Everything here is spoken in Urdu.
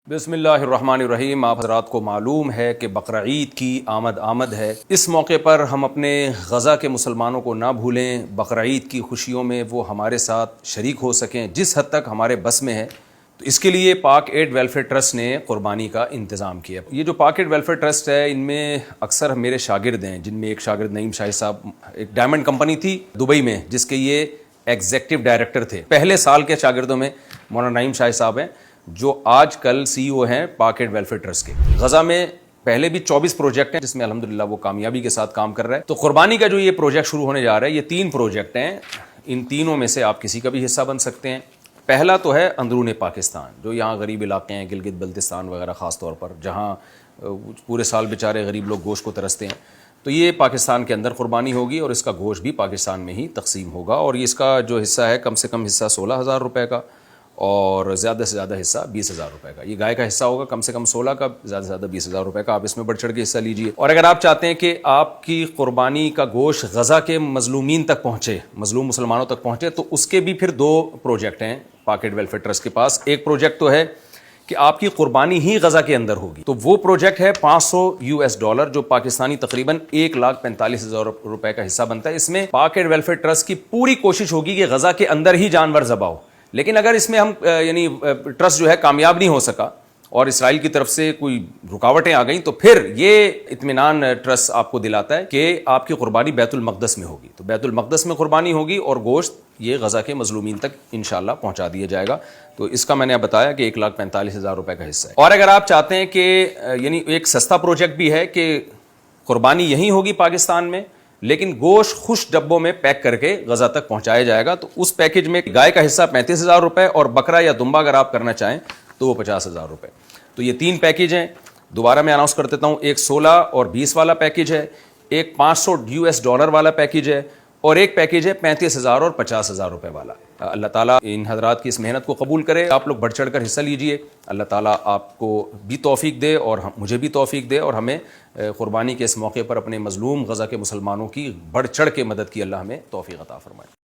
بسم اللہ الرحمن الرحیم۔ آپ حضرات کو معلوم ہے کہ بقرہ عید کی آمد ہے۔ اس موقع پر ہم اپنے غزہ کے مسلمانوں کو نہ بھولیں، بقرہ عید کی خوشیوں میں وہ ہمارے ساتھ شریک ہو سکیں جس حد تک ہمارے بس میں ہے۔ تو اس کے لیے پاک ایڈ ویلفیئر ٹرسٹ نے قربانی کا انتظام کیا۔ یہ جو پاک ایڈ ویلفیئر ٹرسٹ ہے، ان میں اکثر میرے شاگرد ہیں، جن میں ایک شاگرد نعیم شاہی صاحب، ایک ڈائمنڈ کمپنی تھی دبئی میں جس کے یہ ایگزیکٹو ڈائریکٹر تھے۔ پہلے سال کے شاگردوں میں مولانا نعیم شاہی صاحب ہیں، جو آج کل سی ای او ہیں پاک ایڈ ویلفیئر ٹرسٹ کے۔ غزہ میں پہلے بھی 24 پروجیکٹ ہیں جس میں الحمدللہ وہ کامیابی کے ساتھ کام کر رہا ہے۔ تو قربانی کا جو یہ پروجیکٹ شروع ہونے جا رہا ہے، یہ 3 پروجیکٹ ہیں۔ ان تینوں میں سے آپ کسی کا بھی حصہ بن سکتے ہیں۔ پہلا تو ہے اندرون پاکستان، جو یہاں غریب علاقے ہیں، گلگت بلتستان وغیرہ خاص طور پر، جہاں پورے سال بیچارے غریب لوگ گوشت کو ترستے ہیں۔ تو یہ پاکستان کے اندر قربانی ہوگی اور اس کا گوشت بھی پاکستان میں ہی تقسیم ہوگا، اور اس کا جو حصہ ہے کم سے کم حصہ 16,000 روپے کا اور زیادہ سے زیادہ حصہ 20,000 روپے کا۔ یہ گائے کا حصہ ہوگا کم سے کم 16 کا، زیادہ سے زیادہ 20,000 روپے کا۔ آپ اس میں بڑھ چڑھ کے حصہ لیجئے۔ اور اگر آپ چاہتے ہیں کہ آپ کی قربانی کا گوشت غزہ کے مظلومین تک پہنچے، مظلوم مسلمانوں تک پہنچے، تو اس کے بھی پھر 2 پروجیکٹ ہیں پاک ایڈ ویلفیئر ٹرسٹ کے پاس۔ ایک پروجیکٹ تو ہے کہ آپ کی قربانی ہی غزہ کے اندر ہوگی، تو وہ پروجیکٹ ہے $500 جو پاکستانی تقریباً 1,45,000 روپے کا حصہ بنتا ہے۔ اس میں پاک ایڈ ویلفیئر ٹرسٹ کی پوری کوشش ہوگی کہ غزہ کے اندر ہی جانور ذبح ہو، لیکن اگر اس میں ہم ٹرسٹ جو ہے کامیاب نہیں ہو سکا اور اسرائیل کی طرف سے کوئی رکاوٹیں آ گئیں، تو پھر یہ اطمینان ٹرسٹ آپ کو دلاتا ہے کہ آپ کی قربانی بیت المقدس میں ہوگی۔ تو بیت المقدس میں قربانی ہوگی اور گوشت یہ غزہ کے مظلومین تک انشاءاللہ پہنچا دیا جائے گا۔ تو اس کا میں نے بتایا کہ 1,45,000 روپے کا حصہ ہے۔ اور اگر آپ چاہتے ہیں کہ ایک سستا پروجیکٹ بھی ہے کہ قربانی یہیں ہوگی پاکستان میں، لیکن گوشت خوش ڈبوں میں پیک کر کے غزہ تک پہنچایا جائے گا، تو اس پیکج میں گائے کا حصہ 35,000 روپے اور بکرا یا دمبا اگر آپ کرنا چاہیں تو وہ 50,000 روپے۔ تو یہ 3 پیکج ہیں۔ دوبارہ میں اناؤنس کر دیتا ہوں، ایک 16 اور 20 والا پیکج ہے، ایک $500 والا پیکج ہے، اور ایک پیکج ہے 35,000 اور 50,000 روپے والا۔ اللہ تعالیٰ ان حضرات کی اس محنت کو قبول کرے۔ آپ لوگ بڑھ چڑھ کر حصہ لیجئے۔ اللہ تعالیٰ آپ کو بھی توفیق دے اور مجھے بھی توفیق دے، اور ہمیں قربانی کے اس موقع پر اپنے مظلوم غزہ کے مسلمانوں کی بڑھ چڑھ کے مدد کی اللہ ہمیں توفیق عطا فرمائے۔